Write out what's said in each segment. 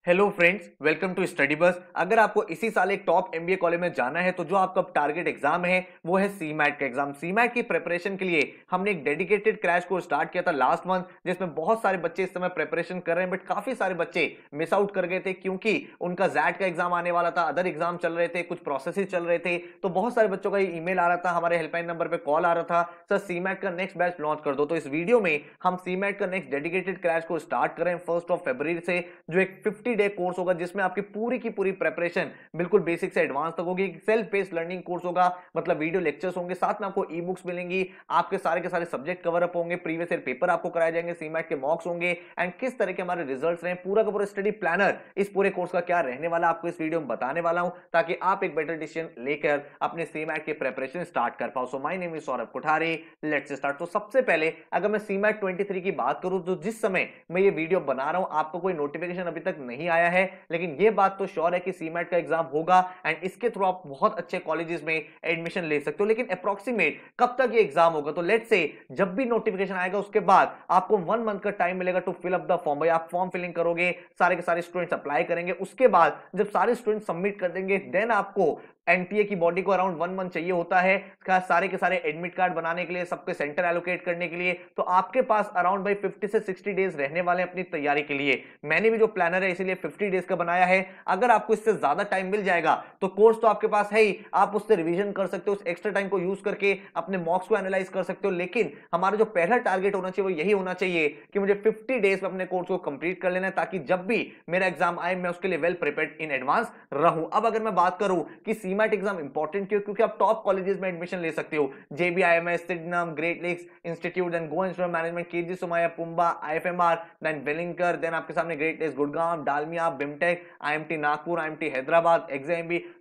Hello friends, welcome to study bus. अगर आपको इसी साल एक टॉप एमबीए कॉलेज में जाना है तो जो आपका टारगेट एग्जाम है वो है सीमैट का एग्जाम। सीमैट की प्रिपरेशन के लिए हमने एक डेडिकेटेड क्रैश कोर्स स्टार्ट किया था लास्ट मंथ, जिसमें बहुत सारे बच्चे इस समय प्रिपरेशन कर रहे हैं। बट काफी सारे बच्चे मिस आउट कर गए थे क्योंकि उनका जैट का एग्जाम आने वाला था, अदर एग्जाम चल रहे थे, कुछ प्रोसेसेस चल रहे थे। तो बहुत सारे बच्चों का ईमेल आ रहा था, हमारे हेल्पलाइन नंबर पे कॉल आ रहा था, सर सीमैट का नेक्स्ट बैच लॉन्च कर दो। तो इस वीडियो में हम सीमैट का next dedicated crash course start कर रहे हैं 1 फरवरी से, जो एक 50 डे कोर्स होगा जिसमें आपकी पूरी की पूरी प्रिपरेशन बिल्कुल बेसिक से एडवांस तक होगी। सेल्फ बेस्ड लर्निंग कोर्स होगा, मतलब वीडियो लेक्चर्स होंगे, साथ में आपको ई बुक्स मिलेंगी, आपके सारे के सारे सब्जेक्ट कवर अप होंगे, प्रीवियस ईयर पेपर आपको कराए जाएंगे, सीमैट के मॉक्स होंगे एंड किस तरह के हमारे रिजल्ट्स रहे, पूरा का पूरा स्टडी प्लानर इस पूरे कोर्स का क्या रहने वाला आपको इस वीडियो में बताने वाला हूं, ताकि आप एक बेटर डिसीजन लेकर अपने सीमैट की प्रिपरेशन स्टार्ट कर पाओ। So my name is Saurabh Kothari, let's start. तो सबसे पहले अगर मैं सीमैट 23 की बात करूं तो जिस समय मैं ये वीडियो बना रहा हूं आपको कोई नोटिफिकेशन अभी तक नहीं आया है, लेकिन ये बात तो श्योर है कि सीमैट का एग्जाम होगा एंड इसके थ्रू आप बहुत अच्छे कॉलेजेस में एडमिशन ले सकते हो। लेकिन अप्रोक्सीमेट कब तक ये एग्जाम होगा, तो लेट्स से जब भी नोटिफिकेशन आएगा उसके बाद आपको 1 मंथ का टाइम मिलेगा to fill up the form. भाई आप फॉर्म फिलिंग करोगे, सारे के सारे स्टूडेंट्स अप्लाई करेंगे, उसके बाद जब सारे स्टूडेंट सबमिट कर देंगे देन आपको एनटीए की बॉडी को अराउंड 1 मंथ चाहिए होता है सारे के सारे एडमिट कार्ड बनाने के लिए, सबके सेंटर एलोकेट करने के लिए। तो आपके पास अराउंड भाई 50 से 60 डेज रहने वाले हैं अपनी तैयारी के लिए। मैंने भी जो प्लानर है इसीलिए 50 डेज का बनाया है। अगर आपको इससे ज्यादा टाइम मिल जाएगा तो कोर्स तो आपके पास है ही, आप उससे रिवीजन कर सकते हो, उस एक्स्ट्रा टाइम को यूज करके अपने मॉक्स को एनालाइज कर सकते हो। लेकिन हमारा जो पहला टारगेट होना चाहिए वो यही होना चाहिए कि मुझे 50 डेज में अपने कोर्स को कंप्लीट कर लेना है, ताकि जब भी मेरा एग्जाम आए मैं उसके लिए वेल प्रिपेयर्ड इन एडवांस रहूं। अब अगर मैं बात करूं कि सीमैट एग्जाम इंपॉर्टेंट क्यों, क्योंकि आप टॉप कॉलेजेस में एडमिशन ले सकते हो, JBIMS, Sydenham, Great Lakes Institute, then Goa Institute of Management, KG Somaiya, PUMBA, IFMR, then Welingkar, then आपके सामने Great Lakes Gurgaon, Dalmia, BIMTECH, IMT Nagpur, IMT Hyderabad, exam.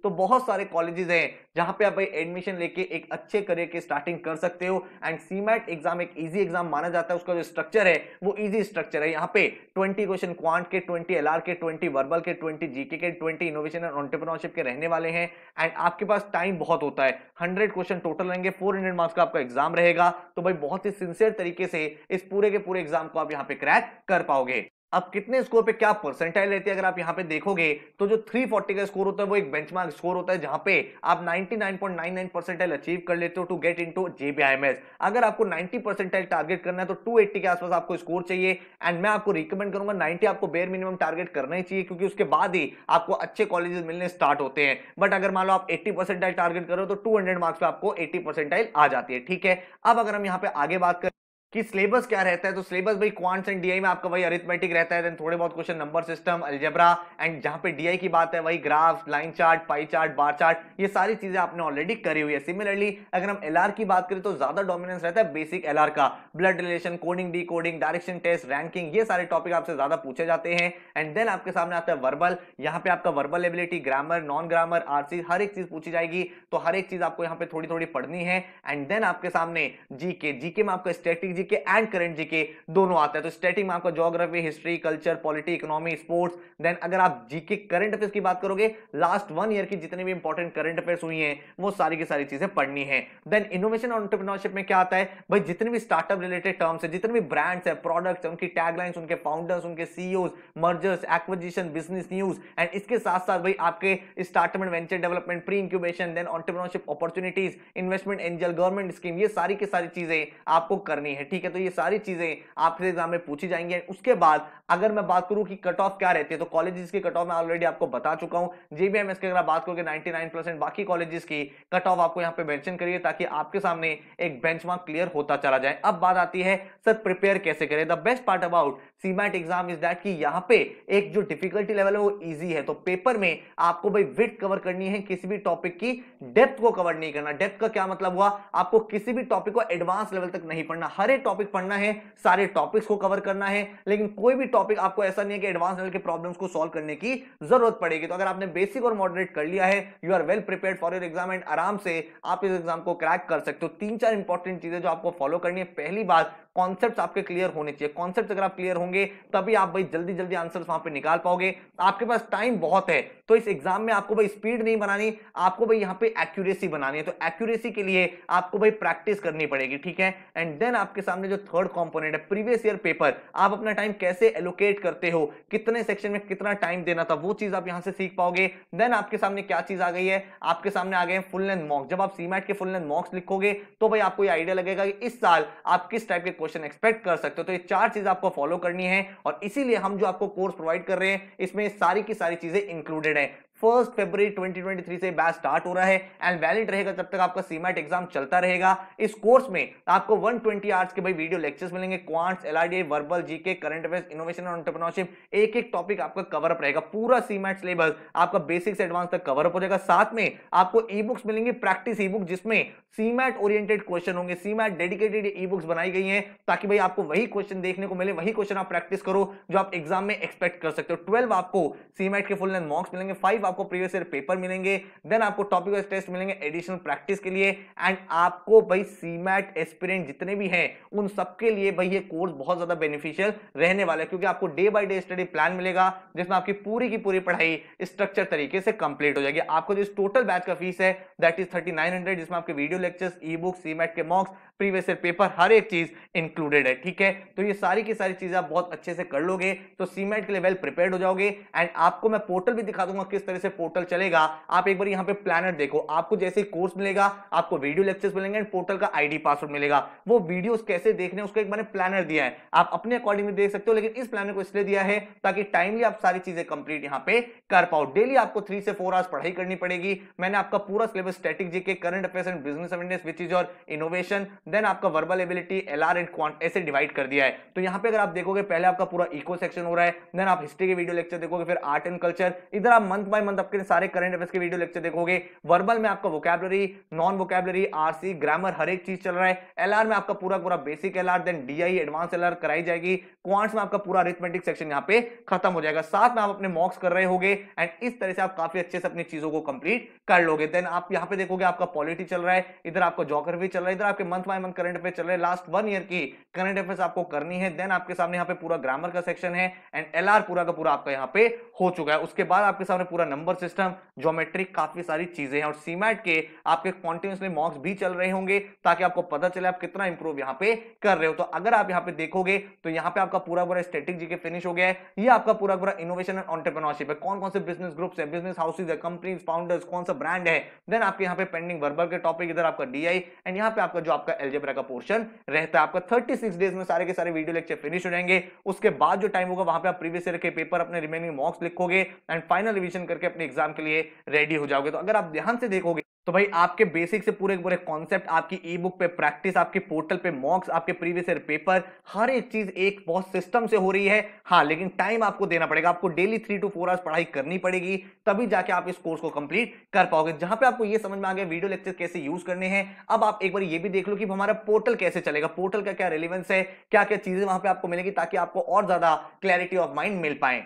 तो बहुत सारे कॉलेजेस हैं जहां पे आप भाई एडमिशन लेके एक अच्छे करियर की स्टार्टिंग कर सकते हो। एंड सीमैट एग्जाम एक इजी एग्जाम माना जाता है, उसका जो स्ट्रक्चर है वो इजी स्ट्रक्चर है। यहाँ पे 20 क्वेश्चन क्वांट के, 20 एलआर के, 20 वर्बल के, 20 जीके के, 20 इनोवेशन एंड एंटरप्रेन्योरशिप के रहने वाले हैं। एंड आपके पास टाइम बहुत होता है, 100 क्वेश्चन टोटल रहेंगे, 400 मार्क्स का आपका एग्जाम रहेगा। तो भाई बहुत ही सिंसियर तरीके से इस पूरे के पूरे एग्जाम को आप यहाँ पे क्रैक कर पाओगे। अब कितने स्कोर पे क्या परसेंटाइल रहती है, अगर आप यहां पे देखोगे तो जो 340 का स्कोर होता है वो एक बेंचमार्क स्कोर होता है, जहां पे आप 99.99 परसेंटाइल अचीव कर लेते हो टू गेट इनटू जेबीआईएमएस। अगर आपको 90 परसेंटाइल टारगेट करना है तो 280 के आसपास आपको स्कोर चाहिए। एंड मैं आपको रिकमेंड करूंगा 90 आपको बेयर मिनिमम टारगेट करना ही चाहिए, क्योंकि उसके बाद ही आपको अच्छे कॉलेजेस मिलने स्टार्ट होते हैं। बट अगर मान लो आप 80 परसेंटाइल टारगेट करो तो 200 मार्क्स पे आपको 80 परसेंटाइल आ जाती है। ठीक है, अब अगर हम यहां पे आगे बात करें कि सिलेबस क्या रहता है, तो सिलेबस भाई क्वांट्स एंड डीआई में आपका वही अरिथमेटिक रहता है, देन थोड़े बहुत question number system, algebra, and जहां पे डीआई की बात है वही graph, line chart, pie chart, bar chart, ये सारी चीजें आपने ऑलरेडी करी हुई है। सिमिलरली अगर हम एलआर की बात करें तो ज्यादा डोमिनेंस रहता है बेसिक एलआर का, blood relation, coding, decoding, direction test, ranking, ये सारे टॉपिक आपसे ज्यादा पूछे जाते हैं। एंड देन आपके सामने आता है वर्बल, यहाँ पे आपका verbal ability, grammar, non grammar, RC, हर एक चीज पूछी जाएगी, तो हर एक चीज आपको यहाँ पे थोड़ी थोड़ी पढ़नी है। एंड देन आपके सामने जीके, जीके में आपका static GK and current GK दोनों आता है। तो स्टैटिक में आपका geography, history, culture, polity, economy, sports. Then अगर आप जीके करंट अफेयर्स की बात करोगे, लास्ट 1 ईयर की जितनी भी इंपॉर्टेंट करंट अफेयर्स हुई हैं वो सारी की सारी चीजें पढ़नी है। देन इनोवेशन और एंटरप्रेन्योरशिप में क्या आता है भाई, जितने भी स्टार्टअप रिलेटेड टर्म्स है, जितने भी ब्रांड्स है, प्रोडक्ट्स है, उनकी टैगलाइंस, उनके फाउंडर्स, उनके CEOs, mergers, acquisition, business news, and इसके साथ साथ भाई आपके startup and venture development, pre incubation, then entrepreneurship opportunities, investment angel, government scheme, ये सारी की सारी चीजें आपको करनी है। ठीक है, तो ये सारी चीजें आपसे एग्जाम में पूछी जाएंगी। उसके बाद अगर मैं बात करूं कि कट ऑफ क्या रहती है, तो कॉलेजेस की कट ऑफ मैं ऑलरेडी आपको बता चुका हूं। जेबीएमएस की अगर आप बात करोगे 99%, बाकी कॉलेजेस की कट ऑफ आपको यहां पे मेंशन करिए, ताकि आपके सामने एक बेंचमार्क क्लियर होता चला जाए। अब बात आती है सर प्रिपेयर कैसे करें। The best part about CMAT exam is that कि यहां पे एक जो डिफिकल्टी लेवल है वो इजी है। तो पेपर में आपको भाई विड्थ कवर करनी है, किसी भी टॉपिक की डेप्थ को कवर नहीं करना। डेप्थ का क्या मतलब हुआ, आपको किसी भी टॉपिक को एडवांस लेवल तक नहीं पढ़ना, हर एक टॉपिक पढ़ना है, सारे टॉपिक्स को कवर करना है। लेकिन कोई भी टॉपिक आपको ऐसा नहीं है कि एडवांस लेवल के प्रॉब्लम्स को सॉल्व करने की जरूरत पड़ेगी। तो अगर आपने बेसिक और मॉडरेट कर लिया है, you are well prepared for your exam and आराम से आप इस एग्जाम को क्रैक कर सकते हो। 3-4 इंपॉर्टेंट चीजें जो आपको फॉलो करनी है। पहली बात, कॉन्सेप्ट्स आपके क्लियर होने चाहिए। कॉन्सेप्ट्स अगर आप क्लियर होंगे तभी आप भाई जल्दी जल्दी आंसर्स वहां पे निकाल पाओगे। आपके पास टाइम बहुत है, तो इस एग्जाम में आपको भाई स्पीड नहीं बनानी, आपको भाई यहाँ पे एक्यूरेसी बनानी है। तो एक्यूरेसी के लिए आपको भाई प्रैक्टिस करनी पड़ेगी, ठीक है। एंड देन आपके सामने जो थर्ड कंपोनेंट है प्रीवियस ईयर पेपर, आप अपना टाइम कैसे एलोकेट करते हो, कितने सेक्शन में कितना टाइम देना था, वो चीज आप यहां से सीख पाओगे। देन आपके सामने क्या चीज आ गई है, आपके सामने आ गए हैं फुल लेंथ मॉक्स। जब आप सीमैट के फुल लेंथ मॉक्स लिखोगे तो भाई आपको ये आइडिया लगेगा कि इस साल आप किस टाइप के क्वेश्चन एक्सपेक्ट कर सकते हो। तो ये चार चीज आपको फॉलो करनी है और इसीलिए हम जो आपको कोर्स प्रोवाइड कर रहे हैं इसमें सारी की सारी चीजें इंक्लूडेड है। 1 फरवरी 2023 से बैच स्टार्ट हो रहा है एंड वैलिड रहेगा जब तक आपका सीमैट एग्जाम चलता रहेगा। इस कोर्स में आपको 120 आवर्स के भाई वीडियो लेक्चर्स मिलेंगे, quants, LRD, verbal, GK, current affairs, innovation और एंटरप्रेन्योरशिप, एक एक टॉपिक आपका कवर अप रहेगा। पूरा सीमैट सिलेबस आपका बेसिक से एडवांस तक कवर अप हो जाएगा। साथ में आपको ई बुक्स मिलेंगे, प्रैक्टिस ई बुक, जिसमें सीमैट ओरिएंटेड क्वेश्चन होंगे। सीमैट डेडिकेटेड ई बुक्स बनाई गई हैं ताकि भाई आपको वही क्वेश्चन देखने को मिले, वही क्वेश्चन आप प्रैक्टिस करो जो आप एग्जाम में एक्सपेक्ट कर सकते हो। 12 आपको सीमैट के फुल लेंथ मॉक्स मिलेंगे, 5 आपको प्रीवियस ईयर पेपर मिलेंगे, देन आपको टॉपिक वाइज टेस्ट मिलेंगे एडिशनल प्रैक्टिस के लिए। एंड आपको भाई सीमैट एस्पिरेंट जितने भी हैं उन सबके लिए भाई ये कोर्स बहुत ज्यादा बेनिफिशियल रहने वाला है, क्योंकि आपको day by day study plan मिलेगा जिसमें आपकी पूरी की पूरी पढ़ाई स्ट्रक्चर तरीके से कंप्लीट हो जाएगी। आपको जो टोटल बैच का फीस है दैट इज 3900, जिसमें आपके वीडियो लेक्चर्स, ई बुक, सीमैट के मॉक्स, प्रीवियस ईयर पेपर, हर एक चीज इंक्लूडेड है, ठीक है। तो ये सारी की सारी चीजें आप बहुत अच्छे से कर लोगे तो सीमैट के लिए वेल प्रिपेयर्ड हो जाओगे। एंड आपको मैं पोर्टल भी दिखा दूंगा किस तरह से पोर्टल चलेगा। आप एक बार यहाँ पे प्लानर देखो, आपको जैसे ही कोर्स मिलेगा आपको वीडियो लेक्चर्स मिलेंगे एंड पोर्टल का आईडी पासवर्ड मिलेगा। वो वीडियोस कैसे देखने उसका एक मैंने प्लानर दिया है, आप अपने अकॉर्डिंग देख सकते हो, लेकिन इस प्लानर को इसलिए दिया है ताकि टाइमली आप सारी चीजें कंप्लीट यहाँ पे कर पाओ। डेली आपको 3 से 4 आवर्स पढ़ाई करनी पड़ेगी। मैंने आपका पूरा syllabus static GK, current affairs and business awareness which is your innovation, then आपका verbal ability, LR and quant ऐसे डिवाइड कर दिया है। तो यहाँ पे अगर आप देखोगे पहले आपका पूरा इको सेक्शन हो रहा है, देन आप हिस्ट्री के वीडियो लेक्चर देखोगे, फिर आर्ट एंड कल्चर, इधर आप मंथ बाय मंथ आपके सारे करंट अफेयर्स के वीडियो लेक्चर देखोगे। वर्बल में आपका vocabulary, non vocabulary, RC, grammar, हर एक चीज चल रहा है। एलआर में आपका पूरा पूरा basic LR, then DI, advance LR कराई जाएगी। क्वांट्स में आपका पूरा अरिथमेटिक सेक्शन यहाँ पे खत्म हो जाएगा। साथ में आप अपने मॉक्स कर रहे होगे एंड इस तरह से आप काफी अच्छे से अपनी चीजों को कंप्लीट कर लोगे। देन आप यहाँ पे देखोगे आपका पॉलिटी चल रहा है, इधर आपका ज्योग्राफी चल रहा है, इधर आपके month by month current affair चल रहे हैं, लास्ट 1 ईयर की करंट अफेयर्स आपको करनी है। देन आपके सामने यहाँ पे पूरा ग्रामर का सेक्शन है एंड एलआर पूरा का पूरा आपका यहाँ पे हो चुका है। उसके बाद आपके सामने पूरा नंबर सिस्टम, ज्योमेट्रिक, काफी सारी चीजें हैं। और सीमैट के आपके कॉन्टिन्यूसली मॉक्स भी चल रहे होंगे ताकि आपको पता चले आप कितना इंप्रूव यहाँ पे कर रहे हो। तो अगर आप यहाँ पे देखोगे तो यहाँ पे आपका पूरा पूरा स्टैटिक जीके फिनिश हो गया है। ये आपका पूरा पूरा इनोवेशन एंड एंटरप्रेन्योरशिप है, कौन कौन से बिजनेस ग्रुप्स है, बिजनेस हाउसेज है, कंपनीज, फाउंडर्स, कौन सा ब्रांड है। देन आपके यहाँ पे पेंडिंग वर्बल के टॉपिक, इधर आपका डीआई एंड यहाँ पे आपका जो आपका अलजेब्रा का पोर्शन रहता है। आपका 36 डेज में सारे के सारे वीडियो लेक्चर फिनिश हो जाएंगे। उसके बाद जो टाइम होगा वहां पे आप प्रीवियस ईयर के पेपर, अपने रिमेनिंग मॉक्स लिखोगे एंड फाइनल रिवीजन करके अपने एग्जाम के लिए रेडी हो जाओगे। तो अगर आप ध्यान से देखोगे तो भाई आपके बेसिक से पूरे पूरे कॉन्सेप्ट, आपकी ई बुक पे प्रैक्टिस, आपके पोर्टल पे मॉक्स, आपके प्रीवियस ईयर पेपर, हर एक चीज एक बहुत सिस्टम से हो रही है। हाँ, लेकिन टाइम आपको देना पड़ेगा, आपको डेली 3 to 4 आवर्स पढ़ाई करनी पड़ेगी, तभी जाके आप इस कोर्स को कंप्लीट कर पाओगे। जहां पे आपको ये समझ में आ गया वीडियो लेक्चर कैसे यूज करने हैं, अब आप एक बार ये भी देख लो कि हमारा पोर्टल कैसे चलेगा, पोर्टल का क्या रेलिवेंस है, क्या क्या चीजें वहां पे आपको मिलेगी ताकि आपको और ज्यादा क्लैरिटी ऑफ माइंड मिल पाए।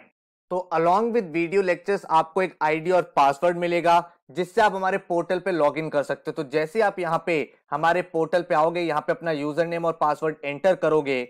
तो अलॉन्ग विद वीडियो लेक्चर्स आपको एक आईडी और पासवर्ड मिलेगा जिससे आप हमारे पोर्टल पे लॉगिन कर सकते हो। तो जैसे आप यहाँ पे हमारे पोर्टल पे आओगे, यहाँ पे अपना यूजर नेम और पासवर्ड एंटर करोगे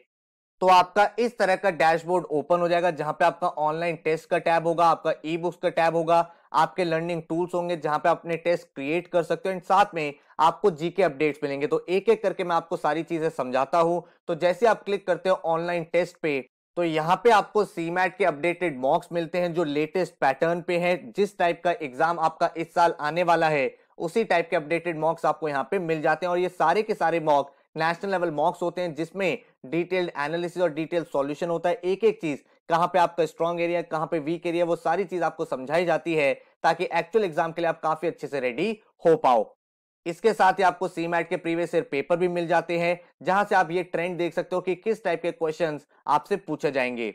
तो आपका इस तरह का डैशबोर्ड ओपन हो जाएगा जहां पे आपका ऑनलाइन टेस्ट का टैब होगा, आपका ई बुक्स का टैब होगा, आपके लर्निंग टूल्स होंगे जहां पे आप अपने टेस्ट क्रिएट कर सकते हो एंड साथ में आपको जीके अपडेट्स मिलेंगे। तो एक एक करके मैं आपको सारी चीजें समझाता हूं। तो जैसे आप क्लिक करते हो ऑनलाइन टेस्ट पे तो यहाँ पे आपको सीमैट के अपडेटेड मॉक्स मिलते हैं जो लेटेस्ट पैटर्न पे है। जिस टाइप का एग्जाम आपका इस साल आने वाला है उसी टाइप के अपडेटेड मॉक्स आपको यहाँ पे मिल जाते हैं। और ये सारे के सारे मॉक नेशनल लेवल मॉक्स होते हैं जिसमें डिटेल्ड एनालिसिस और डिटेल्ड सॉल्यूशन होता है। एक एक चीज कहाँ पे आपका स्ट्रॉन्ग एरिया, कहाँ पे वीक एरिया, वो सारी चीज आपको समझाई जाती है ताकि एक्चुअल एग्जाम के लिए आप काफी अच्छे से रेडी हो पाओ। इसके साथ ही आपको सीमैट के प्रीवियस ईयर पेपर भी मिल जाते हैं जहां से आप ये ट्रेंड देख सकते हो कि किस टाइप के क्वेश्चंस आपसे पूछे जाएंगे।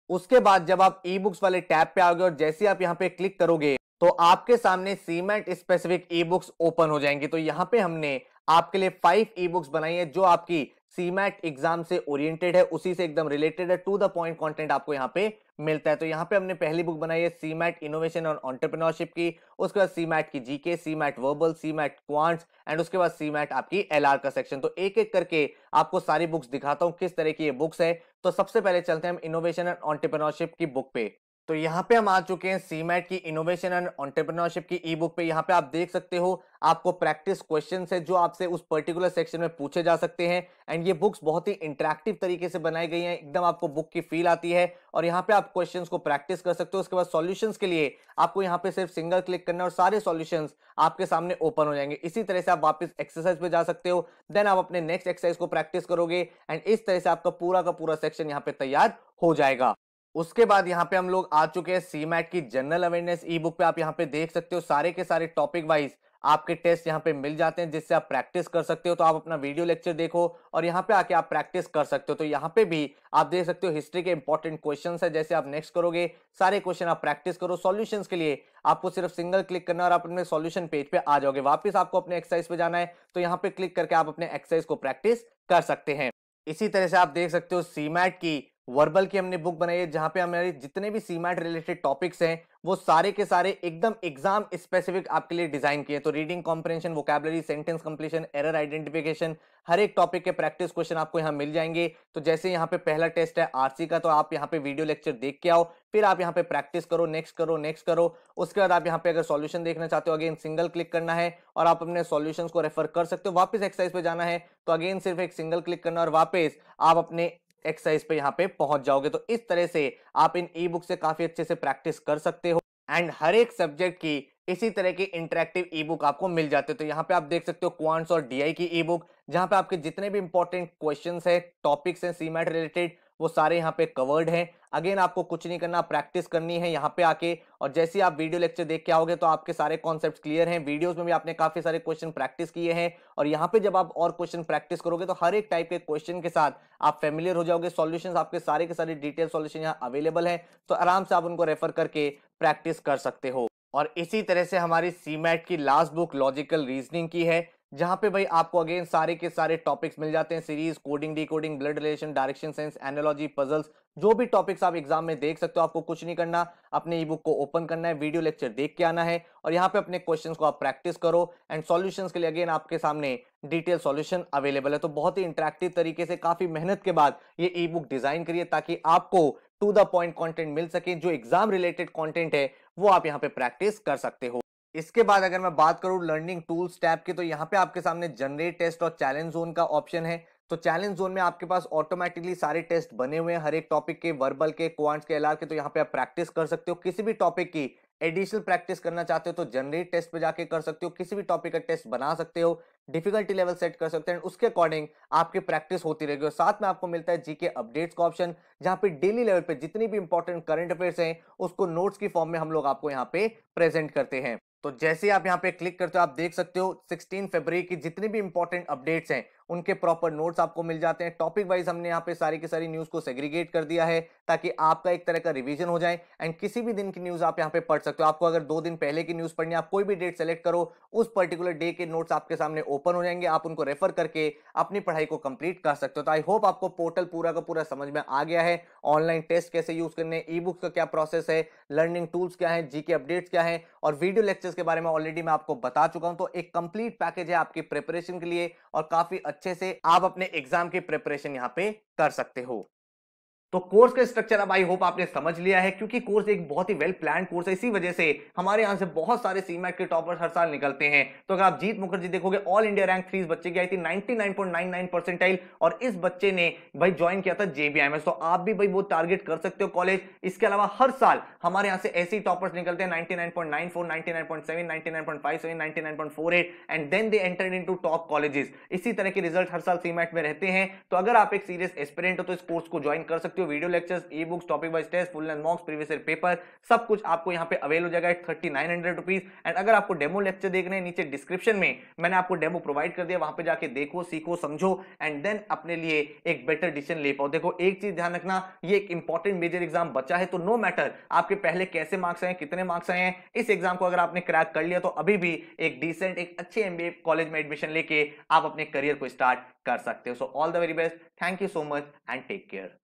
उसके बाद जब आप ई बुक्स वाले टैब पे आओगे और जैसे आप यहाँ पे क्लिक करोगे तो आपके सामने CMAT specific e books open हो जाएंगे। तो यहाँ पे हमने आपके लिए 5 ई बुक्स बनाई है जो आपकी सीमैट एग्जाम से ओरिएंटेड है, उसी से एकदम रिलेटेड है, टू द पॉइंट कंटेंट आपको यहाँ पे मिलता है। तो यहाँ पे हमने पहली बुक बनाई है सीमैट इनोवेशन और एंटरप्रेन्योरशिप की, उसके बाद सीमैट की GK, CMAT verbal, CMAT quants and उसके बाद सीमैट आपकी एलआर का सेक्शन। तो एक एक करके आपको सारी बुक्स दिखाता हूँ किस तरह की ये बुक्स है। तो सबसे पहले चलते हैं हम इनोवेशन एंड एंटरप्रेन्योरशिप की बुक पे। तो यहाँ पे हम आ चुके हैं सीमैट की इनोवेशन एंड एंटरप्रेन्योरशिप की ई बुक पे। यहाँ पे आप देख सकते हो आपको प्रैक्टिस क्वेश्चन है जो आपसे उस पर्टिकुलर सेक्शन में पूछे जा सकते हैं। एंड ये बुक्स बहुत ही इंटरेक्टिव तरीके से बनाई गई हैं, एकदम आपको बुक की फील आती है और यहाँ पे आप क्वेश्चंस को प्रैक्टिस कर सकते हो। उसके बाद सॉल्यूशंस के लिए आपको यहाँ पे सिर्फ सिंगल क्लिक करना है और सारे सॉल्यूशंस आपके सामने ओपन हो जाएंगे। इसी तरह से आप वापस एक्सरसाइज पे जा सकते हो, देन आप अपने नेक्स्ट एक्सरसाइज को प्रैक्टिस करोगे एंड इस तरह से आपका पूरा का पूरा सेक्शन यहाँ पे तैयार हो जाएगा। उसके बाद यहाँ पे हम लोग आ चुके हैं सीमैट की जनरल अवेयरनेस ई बुक पे। आप यहाँ पे देख सकते हो सारे के सारे टॉपिक वाइज आपके टेस्ट यहाँ पे मिल जाते हैं जिससे आप प्रैक्टिस कर सकते हो। तो आप अपना वीडियो लेक्चर देखो और यहाँ पे आके आप प्रैक्टिस कर सकते हो। तो यहाँ पे भी आप देख सकते हो हिस्ट्री के इंपॉर्टेंट क्वेश्चन है, जैसे आप नेक्स्ट करोगे सारे क्वेश्चन आप प्रैक्टिस करो। सॉल्यूशंस के लिए आपको सिर्फ सिंगल क्लिक करना और आप अपने सॉल्यूशन पेज पे आ जाओगे। वापस आपको अपने एक्सरसाइज पे जाना है तो यहाँ पे क्लिक करके आप अपने एक्सरसाइज को प्रैक्टिस कर सकते हैं। इसी तरह से आप देख सकते हो सीमैट की वर्बल की हमने बुक बनाई है जहां पे हमारे जितने भी सीमैट रिलेटेड टॉपिक्स हैं वो सारे के सारे एकदम एग्जाम स्पेसिफिक आपके लिए डिजाइन किए। तो reading comprehension, vocabulary, sentence completion, error identification, हर एक टॉपिक के प्रैक्टिस क्वेश्चन आपको यहाँ मिल जाएंगे। तो जैसे यहाँ पे पहला टेस्ट है आरसी का, तो आप यहाँ पे वीडियो लेक्चर देख के आओ, फिर आप यहाँ पे प्रैक्टिस करो, नेक्स्ट करो, नेक्स्ट करो। उसके बाद आप यहाँ पे अगर सॉल्यूशन देखना चाहते हो अगेन सिंगल क्लिक करना है और आप अपने सॉल्यूशंस को रेफर कर सकते हो। वापस एक्सरसाइज पे जाना है तो अगेन सिर्फ एक सिंगल क्लिक करना और वापस आप अपने एक्सरसाइज पे यहाँ पे पहुंच जाओगे। तो इस तरह से आप इन ई बुक से काफी अच्छे से प्रैक्टिस कर सकते हो एंड हर एक सब्जेक्ट की इसी तरह की इंटरेक्टिव ई बुक आपको मिल जाते हैं। तो यहाँ पे आप देख सकते हो क्वांट्स और डीआई की ई बुक जहां पे आपके जितने भी इंपॉर्टेंट क्वेश्चंस है, टॉपिक्स हैं सीमैट रिलेटेड, वो सारे यहाँ पे कवर्ड हैं। अगेन आपको कुछ नहीं करना, प्रैक्टिस करनी है यहाँ पे आके और जैसे ही आप वीडियो लेक्चर देख के आओगे तो आपके सारे कॉन्सेप्ट्स क्लियर हैं। वीडियोस में भी आपने काफी सारे क्वेश्चन प्रैक्टिस किए हैं और यहाँ पे जब आप और क्वेश्चन प्रैक्टिस करोगे तो हर एक टाइप के क्वेश्चन के साथ आप फेमिलियर हो जाओगे। सॉल्यूशंस आपके सारे के सारे डिटेल सॉल्यूशन यहाँ अवेलेबल है, तो आराम से आप उनको रेफर करके प्रैक्टिस कर सकते हो। और इसी तरह से हमारी सीमैट की लास्ट बुक लॉजिकल रीजनिंग की है जहां पे भाई आपको अगेन सारे के सारे टॉपिक्स मिल जाते हैं, series, coding, decoding, blood relation, direction sense, analogy, puzzles, जो भी टॉपिक्स आप एग्जाम में देख सकते हो। आपको कुछ नहीं करना, अपने ई बुक को ओपन करना है, वीडियो लेक्चर देख के आना है और यहाँ पे अपने क्वेश्चंस को आप प्रैक्टिस करो एंड सॉल्यूशंस के लिए अगेन आपके सामने डिटेल सॉल्यूशन अवेलेबल है। तो बहुत ही इंटरेक्टिव तरीके से काफी मेहनत के बाद ये ई बुक डिजाइन करिए ताकि आपको टू द पॉइंट कंटेंट मिल सके। जो एग्जाम रिलेटेड कंटेंट है वो आप यहाँ पे प्रैक्टिस कर सकते हो। इसके बाद अगर मैं बात करूं लर्निंग टूल्स टैब की, तो यहाँ पे आपके सामने जनरेट टेस्ट और चैलेंज जोन का ऑप्शन है। तो चैलेंज जोन में आपके पास ऑटोमेटिकली सारे टेस्ट बने हुए हैं हर एक टॉपिक के, वर्बल के, क्वांट्स के, एलआर के। तो यहाँ पे आप प्रैक्टिस कर सकते हो। किसी भी टॉपिक की एडिशनल प्रैक्टिस करना चाहते हो तो जनरेट टेस्ट पे जाके कर सकते हो। किसी भी टॉपिक का टेस्ट बना सकते हो, डिफिकल्टी लेवल सेट कर सकते हैं, उसके अकॉर्डिंग आपकी प्रैक्टिस होती रहेगी। और साथ में आपको मिलता है जीके अपडेट्स का ऑप्शन जहां पे डेली लेवल पे जितनी भी इंपॉर्टेंट करंट अफेयर्स हैं उसको नोट्स की फॉर्म में हम लोग आपको यहाँ पे प्रेजेंट करते हैं। तो जैसे आप यहाँ पे क्लिक करते हो आप देख सकते हो 16 फरवरी की जितनी भी इंपॉर्टेंट अपडेट्स हैं उनके प्रॉपर नोट्स आपको मिल जाते हैं। टॉपिक वाइज हमने यहाँ पे सारी की सारी न्यूज को सेग्रीगेट कर दिया है ताकि आपका एक तरह का रिवीजन हो जाए एंड किसी भी दिन की न्यूज आप यहाँ पे पढ़ सकते हो। आपको अगर 2 दिन पहले की न्यूज पढ़नी है, आप कोई भी डेट सेलेक्ट करो, उस पर्टिकुलर डे के नोट्स आपके सामने ओपन हो जाएंगे, आप उनको रेफर करके अपनी पढ़ाई को कंप्लीट कर सकते हो। तो आई होप आपको पोर्टल पूरा का पूरा समझ में आ गया है। ऑनलाइन टेस्ट कैसे यूज करने, ई बुक्स का क्या प्रोसेस है, लर्निंग टूल्स क्या है, जीके अपडेट्स क्या है और वीडियो लेक्चर्स के बारे में ऑलरेडी मैं आपको बता चुका हूं। तो एक कंप्लीट पैकेज है आपकी प्रिपरेशन के लिए और काफी अच्छे से आप अपने एग्जाम की प्रिपरेशन यहां पे कर सकते हो। तो कोर्स का स्ट्रक्चर अब आई होप आपने समझ लिया है, क्योंकि कोर्स एक बहुत ही वेल प्लान कोर्स है। इसी वजह से हमारे यहां से बहुत सारे सीमैट के टॉपर्स हर साल निकलते हैं। तो अगर आप जीत मुखर्जी देखोगे, ऑल इंडिया रैंक 3 इस बच्चे की आई थी 99.99 परसेंटाइल और इस बच्चे ने भाई ज्वाइन किया था जेबीआईएमएस। तो आप भी भाई वो टारगेट कर सकते हो कॉलेज। इसके अलावा हर साल हमारे यहां से ऐसे ही टॉपर्स निकलते हैं 99.94, 99.7, 99.57, 99.48 and then they entered into top colleges. इसी तरह के रिजल्ट हर साल सीमैट में रहते हैं। तो अगर आप एक सीरियस एस्पिरेंट हो तो इस कोर्स को ज्वाइन कर सकते हो। सकते हो। Video lectures, e books, topic wise test, full and mocks, previous year paper, सब कुछ आपको यहाँ पे अवेल हो जाएगा एट 3900 रुपीज। एंड अगर आपको डेमो लेक्चर देखने हैं, नीचे डिस्क्रिप्शन में मैंने आपको डेमो प्रोवाइड कर दिया, वहां पे जाके देखो, सीखो, समझो एंड देन अपने लिए एक बेटर डिसीजन ले पाओ। देखो एक चीज ध्यान रखना, ये एक इंपॉर्टेंट मेजर एग्जाम बचा है, तो नो मैटर आपके पहले कैसे मार्क्स आए, कितने मार्क्स आए हैं, इस एग्जाम को अगर आपने क्रैक कर लिया तो अभी भी एक डिसेंट, एक अच्छे एमबीए कॉलेज में एडमिशन लेके आप अपने करियर को स्टार्ट कर सकते हो। So all the very best, thank you so much and take care.